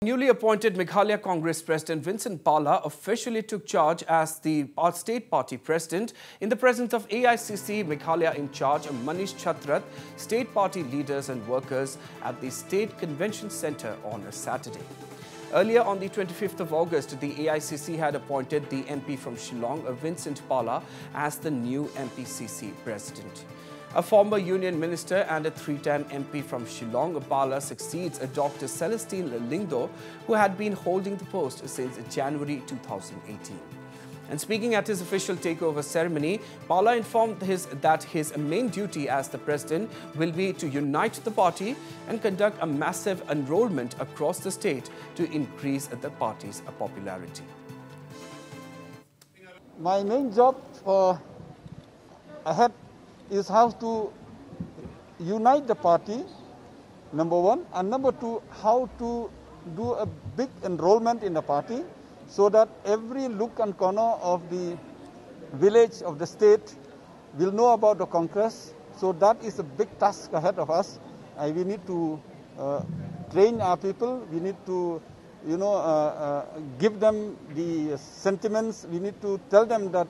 Newly appointed Meghalaya Congress President Vincent Pala officially took charge as the state party president in the presence of AICC Meghalaya in charge Manish Chatrat, state party leaders and workers at the State Convention Centre on a Saturday. Earlier on the 25th of August, the AICC had appointed the MP from Shillong, Vincent Pala, as the new MPCC president. A former union minister and a three-time MP from Shillong, Pala succeeds Dr. Celestine Lyngdoh, who had been holding the post since January 2018. And speaking at his official takeover ceremony, Pala informed that his main duty as the president will be to unite the party and conduct a massive enrollment across the state to increase the party's popularity. My main job ahead is how to unite the party, number one, and number two, how to do a big enrollment in the party so that every nook and corner of the village of the state will know about the Congress. So that is a big task ahead of us. We need to train our people. We need to, give them the sentiments. We need to tell them that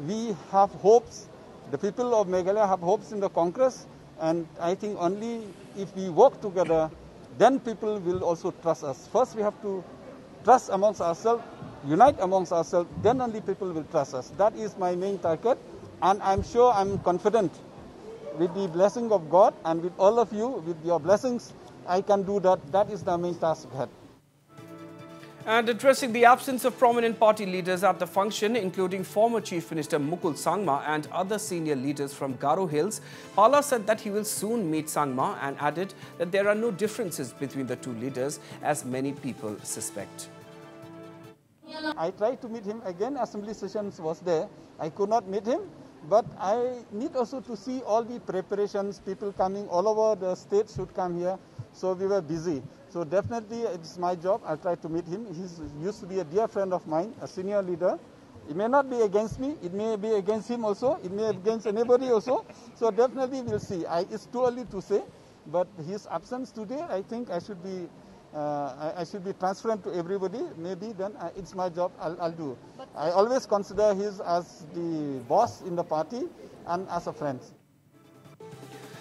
we have hopes. The people of Meghalaya have hopes in the Congress, and I think only if we work together, then people will also trust us. First, we have to trust amongst ourselves, unite amongst ourselves, then only people will trust us. That is my main target, and I'm sure, I'm confident with the blessing of God and with all of you, with your blessings, I can do that. That is the main task ahead. And addressing the absence of prominent party leaders at the function, including former Chief Minister Mukul Sangma and other senior leaders from Garo Hills, Pala said that he will soon meet Sangma and added that there are no differences between the two leaders, as many people suspect. I tried to meet him again. Assembly sessions was there. I could not meet him, but I need also to see all the preparations. People coming all over the state should come here, so we were busy. So definitely it's my job. I'll try to meet him. He used to be a dear friend of mine, a senior leader. It may not be against me. It may be against him also. It may be against anybody also. So definitely we'll see. It's too early to say, but his absence today, I think I should be transparent to everybody. Maybe then it's my job. I'll do. I always consider him as the boss in the party and as a friend.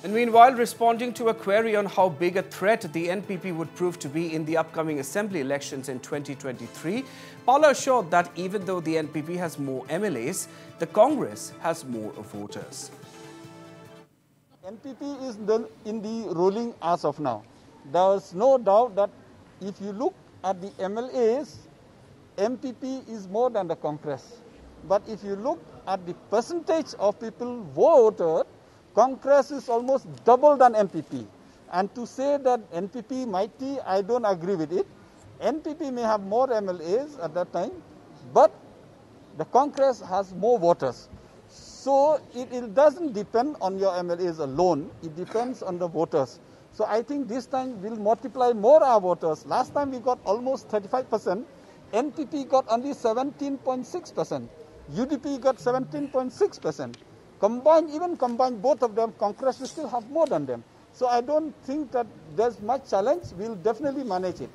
And meanwhile, responding to a query on how big a threat the NPP would prove to be in the upcoming assembly elections in 2023, Pala assured that even though the NPP has more MLAs, the Congress has more voters. NPP is in the ruling as of now. There is no doubt that if you look at the MLAs, NPP is more than the Congress. But if you look at the percentage of people voted, Congress is almost double than NPP. And to say that NPP mighty, I don't agree with it. NPP may have more MLAs at that time, but the Congress has more voters. So it doesn't depend on your MLAs alone. It depends on the voters. So I think this time we'll multiply more our voters. Last time we got almost 35%. NPP got only 17.6%. UDP got 17.6%. Even combined both of them, Congress will still have more than them. So I don't think that there's much challenge. We'll definitely manage it.